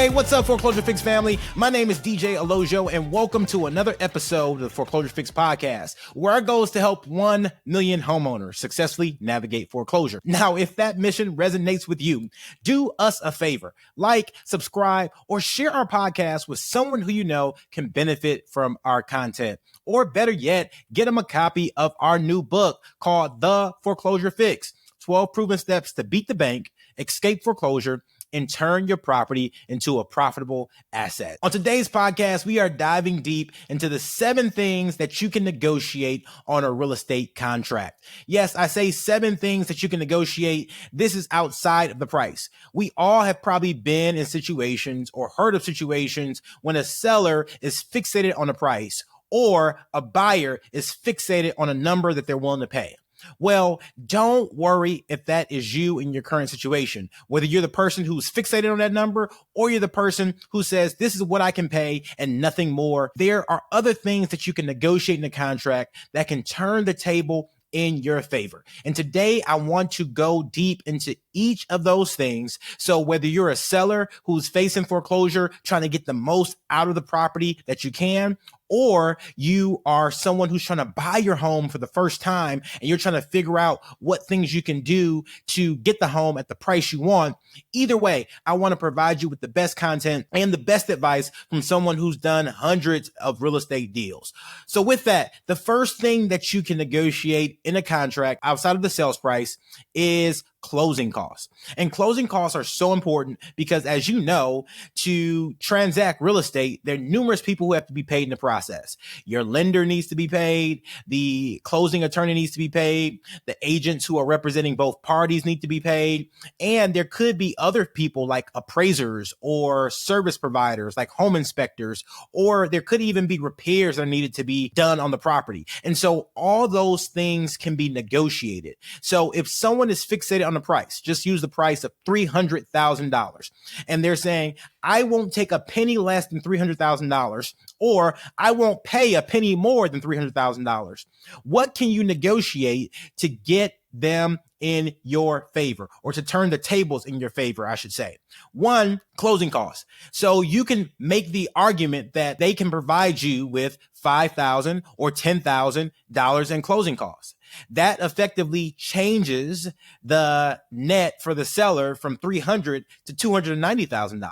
Hey, what's up, Foreclosure Fix family? My name is DJ Olojo, and welcome to another episode of the Foreclosure Fix podcast, where our goal is to help 1 million homeowners successfully navigate foreclosure. Now, if that mission resonates with you, do us a favor, like, subscribe, or share our podcast with someone who you know can benefit from our content. Or better yet, get them a copy of our new book called The Foreclosure Fix, 12 Proven Steps to Beat the Bank, Escape Foreclosure, and turn your property into a profitable asset. On today's podcast, we are diving deep into the 7 things that you can negotiate on a real estate contract. Yes, I say 7 things that you can negotiate. This is outside of the price. We all have probably been in situations or heard of situations when a seller is fixated on a price or a buyer is fixated on a number that they're willing to pay. Well, don't worry if that is you in your current situation, whether you're the person who's fixated on that number or you're the person who says, this is what I can pay and nothing more. There are other things that you can negotiate in the contract that can turn the table in your favor. And today I want to go deep into each of those things. So whether you're a seller who's facing foreclosure, trying to get the most out of the property that you can, or you are someone who's trying to buy your home for the first time and you're trying to figure out what things you can do to get the home at the price you want. Either way, I want to provide you with the best content and the best advice from someone who's done hundreds of real estate deals. So with that, the first thing that you can negotiate in a contract outside of the sales price is closing costs. And closing costs are so important because, as you know, to transact real estate, there are numerous people who have to be paid in the process. Your lender needs to be paid. The closing attorney needs to be paid. The agents who are representing both parties need to be paid. And there could be other people like appraisers or service providers like home inspectors, or there could even be repairs that are needed to be done on the property. And so all those things can be negotiated. So if someone is fixated on the price, just use the price of $300,000. And they're saying, I won't take a penny less than $300,000, or I won't pay a penny more than $300,000. What can you negotiate to get them in your favor, or to turn the tables in your favor, I should say? One, closing costs. So you can make the argument that they can provide you with $5,000 or $10,000 in closing costs. That effectively changes the net for the seller from $300,000 to $290,000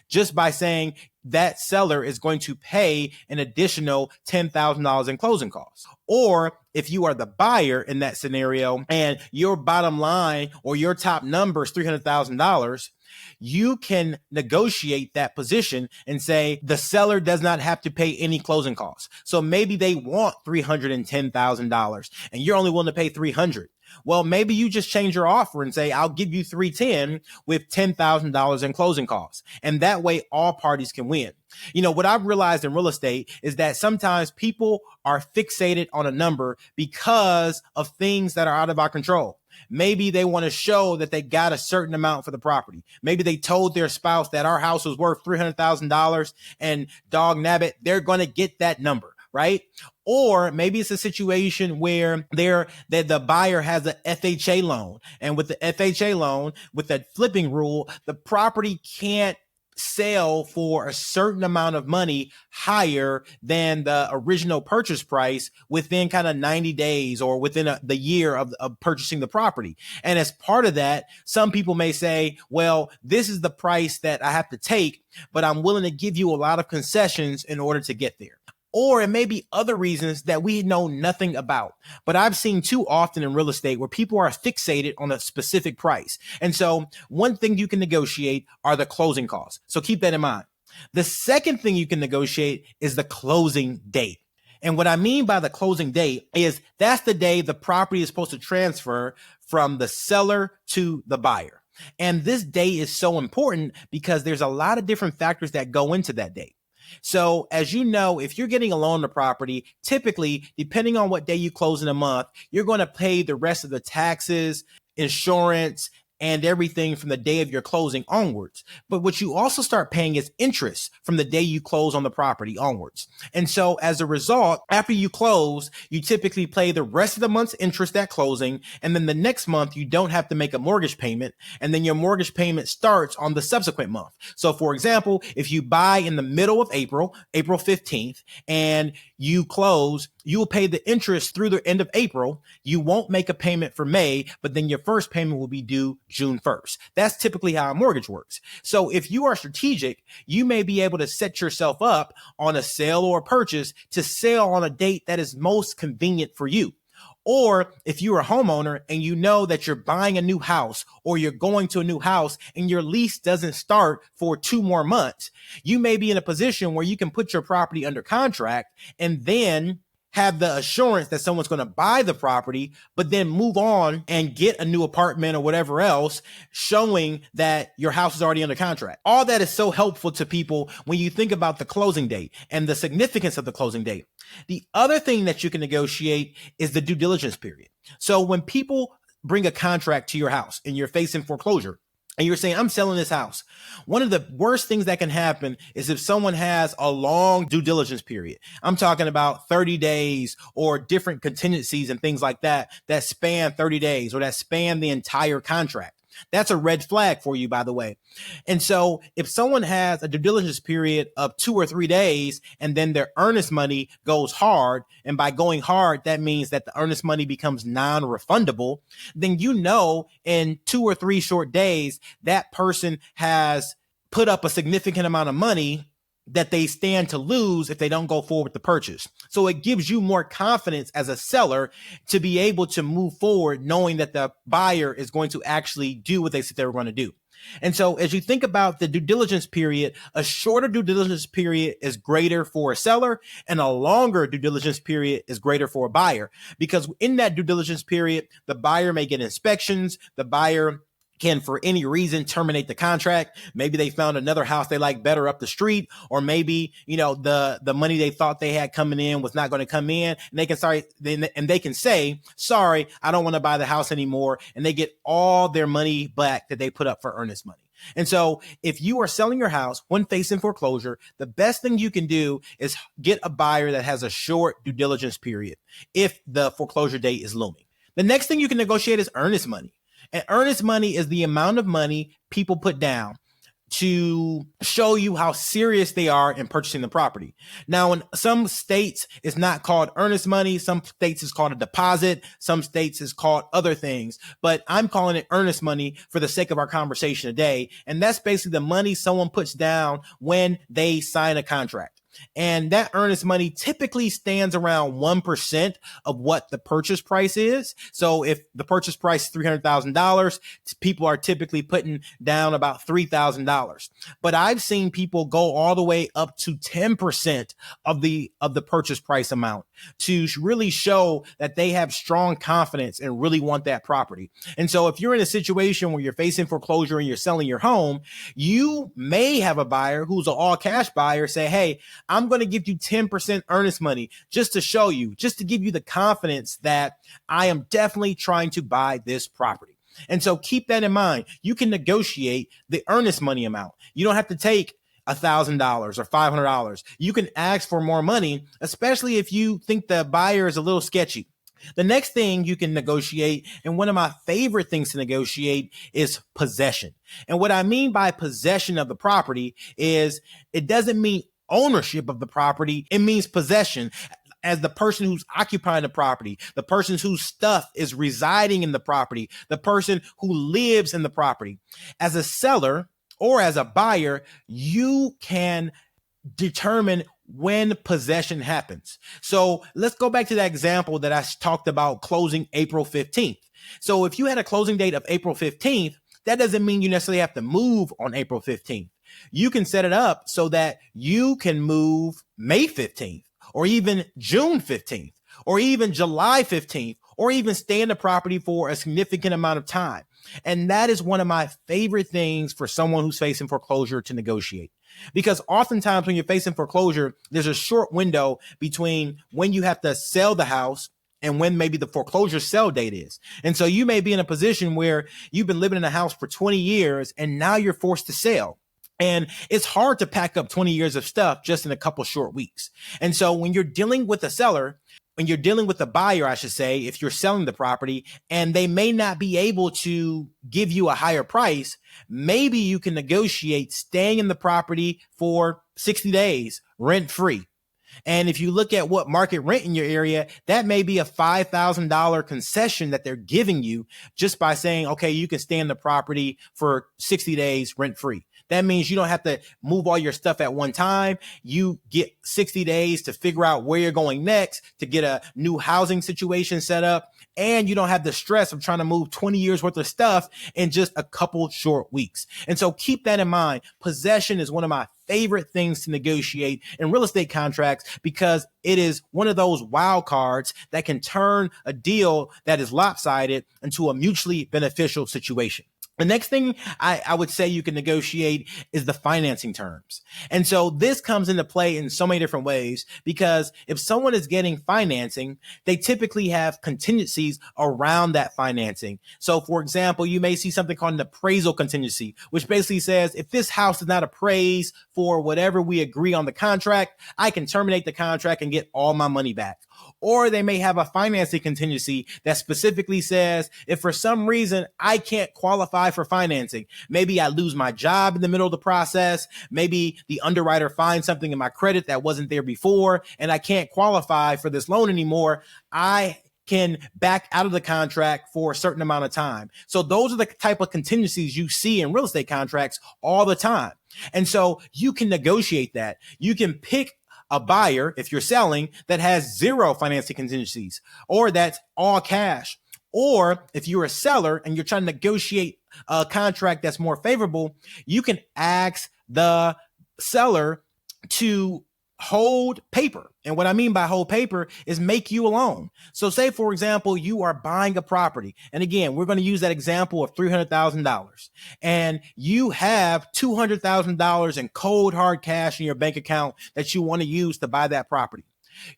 just by saying that seller is going to pay an additional $10,000 in closing costs. Or if you are the buyer in that scenario and your bottom line or your top number is $300,000, you can negotiate that position and say the seller does not have to pay any closing costs. So maybe they want $310,000 and you're only willing to pay $300,000. Well, maybe you just change your offer and say, I'll give you $310,000 with $10,000 in closing costs. And that way all parties can win. You know, what I've realized in real estate is that sometimes people are fixated on a number because of things that are out of our control. Maybe they want to show that they got a certain amount for the property. Maybe they told their spouse that our house was worth $300,000 and dog nabbit, they're going to get that number, right? Or maybe it's a situation where the buyer has a FHA loan. And with the FHA loan, with that flipping rule, the property can't sell for a certain amount of money higher than the original purchase price within kind of 90 days or within the year of purchasing the property. And as part of that, some people may say, well, this is the price that I have to take, but I'm willing to give you a lot of concessions in order to get there. Or it may be other reasons that we know nothing about. But I've seen too often in real estate where people are fixated on a specific price. And so one thing you can negotiate are the closing costs. So keep that in mind. The second thing you can negotiate is the closing date. And what I mean by the closing date is that's the day the property is supposed to transfer from the seller to the buyer. And this date is so important because there's a lot of different factors that go into that date. So as you know, if you're getting a loan on the property, typically, depending on what day you close in a month, you're going to pay the rest of the taxes, insurance, and everything from the day of your closing onwards. But what you also start paying is interest from the day you close on the property onwards. And so as a result, after you close, you typically pay the rest of the month's interest at closing. And then the next month, you don't have to make a mortgage payment. And then your mortgage payment starts on the subsequent month. So for example, if you buy in the middle of April 15th, and you close, you will pay the interest through the end of April. You won't make a payment for May, but then your first payment will be due June 1st. That's typically how a mortgage works. So if you are strategic, you may be able to set yourself up on a sale or a purchase to sell on a date that is most convenient for you. Or if you're a homeowner and you know that you're buying a new house or you're going to a new house and your lease doesn't start for 2 more months, you may be in a position where you can put your property under contract and then have the assurance that someone's going to buy the property, but then move on and get a new apartment or whatever else, showing that your house is already under contract. All that is so helpful to people when you think about the closing date and the significance of the closing date. The other thing that you can negotiate is the due diligence period. So when people bring a contract to your house and you're facing foreclosure, and you're saying, I'm selling this house, one of the worst things that can happen is if someone has a long due diligence period. I'm talking about 30 days or different contingencies and things like that span 30 days or that span the entire contract. That's a red flag for you, by the way. And so if someone has a due diligence period of 2 or 3 days and then their earnest money goes hard, and by going hard, that means that the earnest money becomes non-refundable, then you know in 2 or 3 short days, that person has put up a significant amount of money that they stand to lose if they don't go forward with the purchase. So it gives you more confidence as a seller to be able to move forward, knowing that the buyer is going to actually do what they said they were going to do. And so as you think about the due diligence period, a shorter due diligence period is greater for a seller and a longer due diligence period is greater for a buyer, because in that due diligence period, the buyer may get inspections, the buyer can, for any reason, terminate the contract. Maybe they found another house they like better up the street, or maybe, the money they thought they had coming in was not going to come in, and they can say, sorry, I don't want to buy the house anymore. And they get all their money back that they put up for earnest money. And so if you are selling your house when facing foreclosure, the best thing you can do is get a buyer that has a short due diligence period if the foreclosure date is looming. The next thing you can negotiate is earnest money. And earnest money is the amount of money people put down to show you how serious they are in purchasing the property. Now, in some states, it's not called earnest money. Some states it's called a deposit. Some states it's called other things. But I'm calling it earnest money for the sake of our conversation today. And that's basically the money someone puts down when they sign a contract. And that earnest money typically stands around 1% of what the purchase price is. So if the purchase price is $300,000, people are typically putting down about $3,000. But I've seen people go all the way up to 10% of the purchase price amount to really show that they have strong confidence and really want that property. And so if you're in a situation where you're facing foreclosure and you're selling your home, you may have a buyer who's an all cash buyer say, hey, I'm going to give you 10% earnest money just to show you, just to give you the confidence that I am definitely trying to buy this property. And so keep that in mind. You can negotiate the earnest money amount. You don't have to take $1,000 or $500. You can ask for more money, especially if you think the buyer is a little sketchy. The next thing you can negotiate, and one of my favorite things to negotiate, is possession. And what I mean by possession of the property is it doesn't mean ownership of the property. It means possession as the person who's occupying the property, the person whose stuff is residing in the property, the person who lives in the property. As a seller or as a buyer, you can determine when possession happens. So let's go back to that example that I talked about, closing April 15th. So if you had a closing date of April 15th, that doesn't mean you necessarily have to move on April 15th. You can set it up so that you can move May 15th or even June 15th or even July 15th or even stay in the property for a significant amount of time. And that is one of my favorite things for someone who's facing foreclosure to negotiate. Because oftentimes when you're facing foreclosure, there's a short window between when you have to sell the house and when maybe the foreclosure sell date is. And so you may be in a position where you've been living in a house for 20 years and now you're forced to sell. And it's hard to pack up 20 years of stuff just in a couple short weeks. And so when you're dealing with a seller, when you're dealing with a buyer, I should say, if you're selling the property and they may not be able to give you a higher price, maybe you can negotiate staying in the property for 60 days rent free. And if you look at what market rent in your area, that may be a $5,000 concession that they're giving you just by saying, okay, you can stay in the property for 60 days rent free. That means you don't have to move all your stuff at one time. You get 60 days to figure out where you're going next, to get a new housing situation set up. And you don't have the stress of trying to move 20 years worth of stuff in just a couple short weeks. And so keep that in mind. Possession is one of my favorite things to negotiate in real estate contracts because it is one of those wild cards that can turn a deal that is lopsided into a mutually beneficial situation. The next thing I would say you can negotiate is the financing terms. And so this comes into play in so many different ways because if someone is getting financing, they typically have contingencies around that financing. So for example, you may see something called an appraisal contingency, which basically says if this house is not appraised for whatever we agree on the contract, I can terminate the contract and get all my money back. Or they may have a financing contingency that specifically says, if for some reason I can't qualify for financing, maybe I lose my job in the middle of the process, maybe the underwriter finds something in my credit that wasn't there before, and I can't qualify for this loan anymore, I can back out of the contract for a certain amount of time. So those are the type of contingencies you see in real estate contracts all the time. And so you can negotiate that. You can pick a buyer, if you're selling, that has zero financing contingencies, or that's all cash. Or if you're a seller and you're trying to negotiate a contract that's more favorable, you can ask the seller to hold paper. And what I mean by hold paper is make you a loan. So say, for example, you are buying a property. And again, we're going to use that example of $300,000 and you have $200,000 in cold hard cash in your bank account that you want to use to buy that property.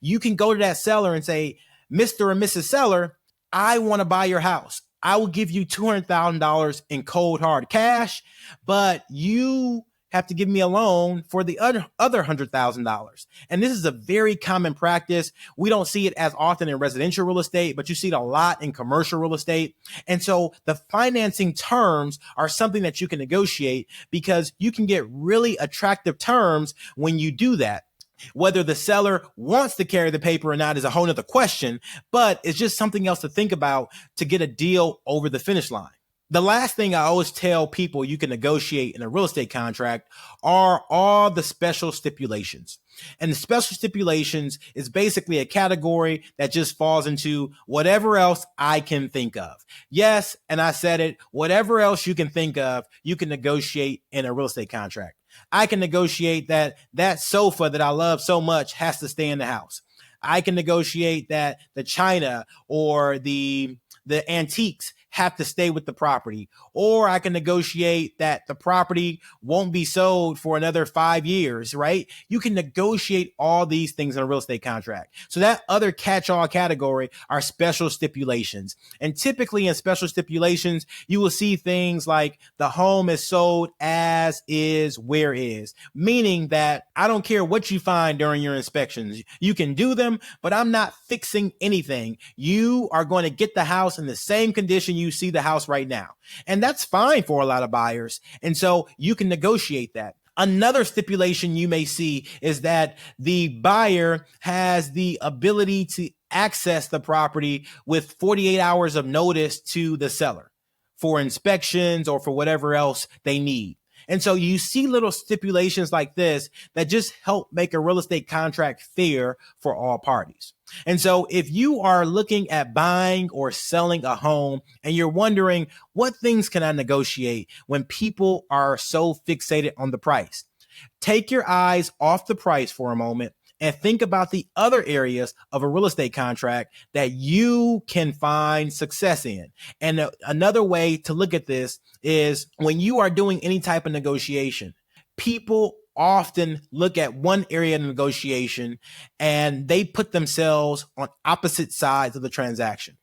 You can go to that seller and say, Mr. and Mrs. Seller, I want to buy your house. I will give you $200,000 in cold hard cash, but you have to give me a loan for the other $100,000. And this is a very common practice. We don't see it as often in residential real estate, but you see it a lot in commercial real estate. And so the financing terms are something that you can negotiate because you can get really attractive terms when you do that. Whether the seller wants to carry the paper or not is a whole nother question, but it's just something else to think about to get a deal over the finish line. The last thing I always tell people you can negotiate in a real estate contract are all the special stipulations. And the special stipulations is basically a category that just falls into whatever else I can think of. Yes, and I said it, whatever else you can think of, you can negotiate in a real estate contract. I can negotiate that sofa that I love so much has to stay in the house. I can negotiate that the china or the antiques have to stay with the property, or I can negotiate that the property won't be sold for another 5 years, right? You can negotiate all these things in a real estate contract. So that other catch-all category are special stipulations. And typically in special stipulations, you will see things like the home is sold as is, where is, meaning that I don't care what you find during your inspections. You can do them, but I'm not fixing anything. You are going to get the house in the same condition you see the house right now. And that's fine for a lot of buyers. And so you can negotiate that. Another stipulation you may see is that the buyer has the ability to access the property with 48 hours of notice to the seller for inspections or for whatever else they need. And so you see little stipulations like this that just help make a real estate contract fair for all parties. And so if you are looking at buying or selling a home and you're wondering, what things can I negotiate when people are so fixated on the price? Take your eyes off the price for a moment and think about the other areas of a real estate contract that you can find success in. And another way to look at this is when you are doing any type of negotiation, people often look at one area of negotiation and they put themselves on opposite sides of the transaction.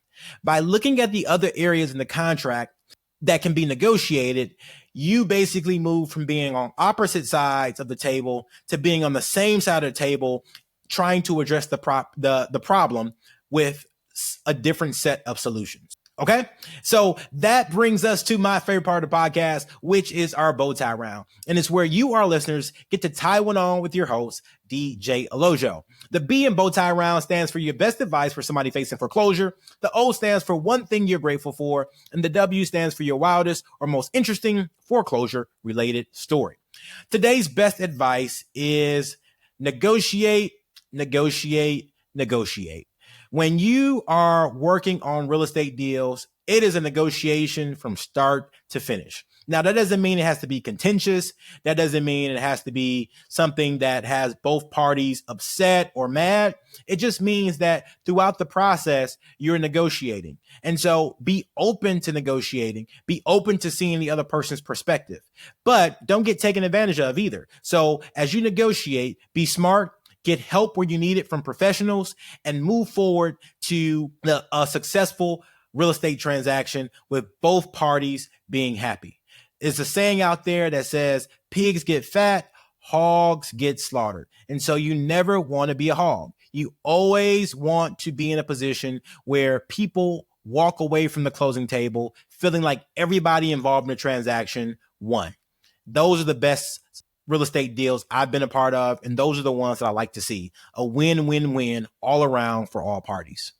By looking at the other areas in the contract that can be negotiated, you basically move from being on opposite sides of the table to being on the same side of the table, trying to address the problem with a different set of solutions. Okay, so that brings us to my favorite part of the podcast, which is our bow tie round. And it's where you, our listeners, get to tie one on with your host, DJ Olojo. The B in bow tie round stands for your best advice for somebody facing foreclosure. The O stands for one thing you're grateful for. And the W stands for your wildest or most interesting foreclosure related story. Today's best advice is negotiate, negotiate, negotiate. When you are working on real estate deals, it is a negotiation from start to finish. Now, that doesn't mean it has to be contentious. That doesn't mean it has to be something that has both parties upset or mad. It just means that throughout the process, you're negotiating. And so be open to negotiating, be open to seeing the other person's perspective, but don't get taken advantage of either. So as you negotiate, be smart. Get help where you need it from professionals and move forward to a successful real estate transaction with both parties being happy. There's a saying out there that says pigs get fat, hogs get slaughtered. And so you never want to be a hog. You always want to be in a position where people walk away from the closing table feeling like everybody involved in the transaction won. Those are the best real estate deals I've been a part of, and those are the ones that I like to see. A win-win-win all around for all parties.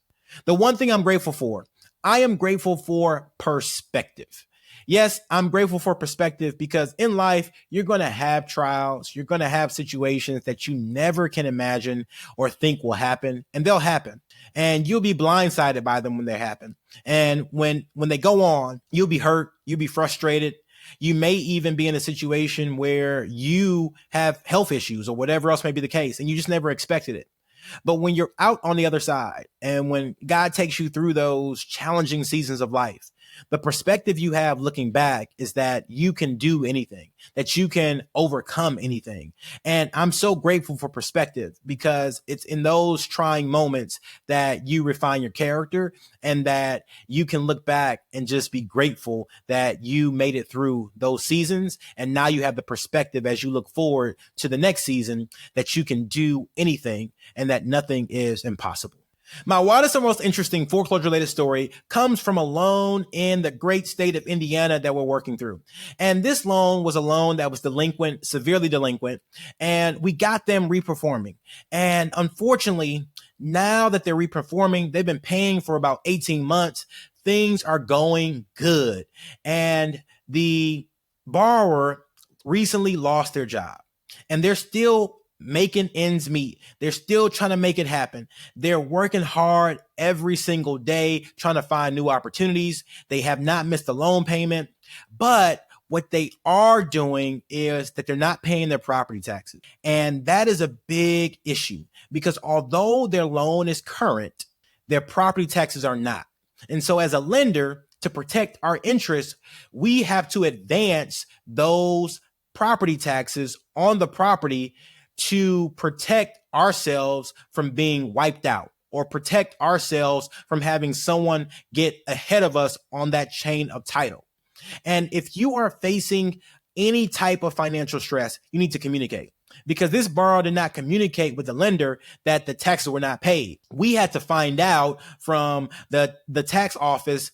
The one thing I'm grateful for, I am grateful for perspective. Yes, I'm grateful for perspective because in life, you're going to have trials. You're going to have situations that you never can imagine or think will happen, and they'll happen. And you'll be blindsided by them when they happen. And when they go on, you'll be hurt. You'll be frustrated. You may even be in a situation where you have health issues or whatever else may be the case, and you just never expected it. But when you're out on the other side and when God takes you through those challenging seasons of life, the perspective you have looking back is that you can do anything, that you can overcome anything. And I'm so grateful for perspective because it's in those trying moments that you refine your character and that you can look back and just be grateful that you made it through those seasons. And now you have the perspective as you look forward to the next season that you can do anything and that nothing is impossible. My wildest and most interesting foreclosure-related story comes from a loan in the great state of Indiana that we're working through. And this loan was a loan that was delinquent, severely delinquent, and we got them reperforming. And unfortunately, now that they're reperforming, they've been paying for about 18 months. Things are going good. And the borrower recently lost their job, and they're still making ends meet. They're still trying to make it happen. They're working hard every single day, trying to find new opportunities. They have not missed a loan payment, but what they are doing is that they're not paying their property taxes. And that is a big issue because although their loan is current, their property taxes are not. And so as a lender, to protect our interests, we have to advance those property taxes on the property to protect ourselves from being wiped out or protect ourselves from having someone get ahead of us on that chain of title. And if you are facing any type of financial stress, you need to communicate because this borrower did not communicate with the lender that the taxes were not paid. We had to find out from the tax office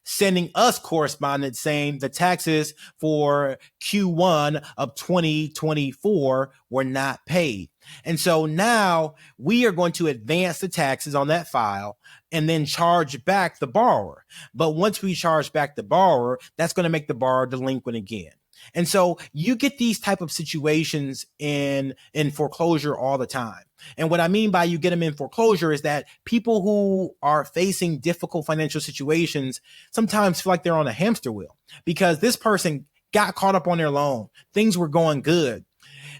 sending us correspondence saying the taxes for Q1 of 2024 were not paid. And so now we are going to advance the taxes on that file and then charge back the borrower. But once we charge back the borrower, that's going to make the borrower delinquent again. And so you get these type of situations in foreclosure all the time. And what I mean by you get them in foreclosure is that people who are facing difficult financial situations sometimes feel like they're on a hamster wheel because this person got caught up on their loan. Things were going good.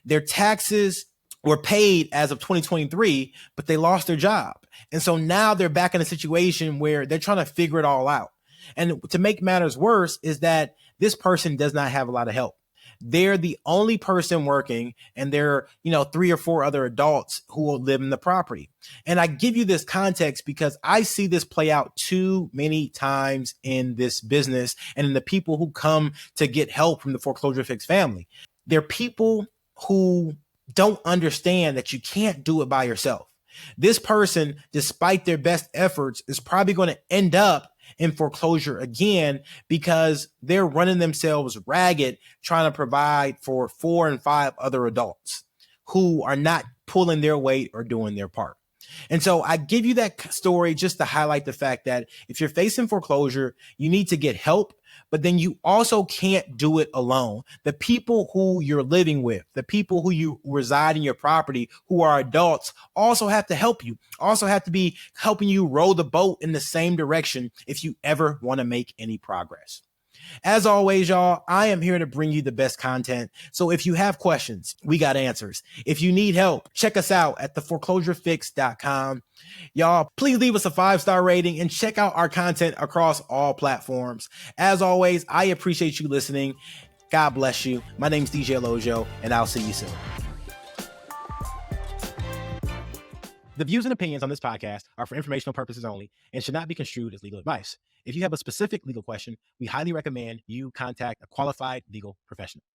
Their taxes were paid as of 2023, but they lost their job. And so now they're back in a situation where they're trying to figure it all out. And to make matters worse is that this person does not have a lot of help. they're the only person working, and there are, 3 or 4 other adults who will live in the property. And I give you this context because I see this play out too many times in this business and in the people who come to get help from the Foreclosure Fix family. They're people who don't understand that you can't do it by yourself. This person, despite their best efforts, is probably going to end up in foreclosure again because they're running themselves ragged trying to provide for 4 and 5 other adults who are not pulling their weight or doing their part. And so I give you that story just to highlight the fact that if you're facing foreclosure, you need to get help, but then you also can't do it alone. The people who you're living with, the people who you reside in your property, who are adults, also have to help you, also have to be helping you row the boat in the same direction if you ever want to make any progress. As always, y'all, I am here to bring you the best content. So if you have questions, we got answers. If you need help, check us out at theforeclosurefix.com. Y'all, please leave us a 5-star rating and check out our content across all platforms. As always, I appreciate you listening. God bless you. My name is DJ Olojo, and I'll see you soon. The views and opinions on this podcast are for informational purposes only and should not be construed as legal advice. If you have a specific legal question, we highly recommend you contact a qualified legal professional.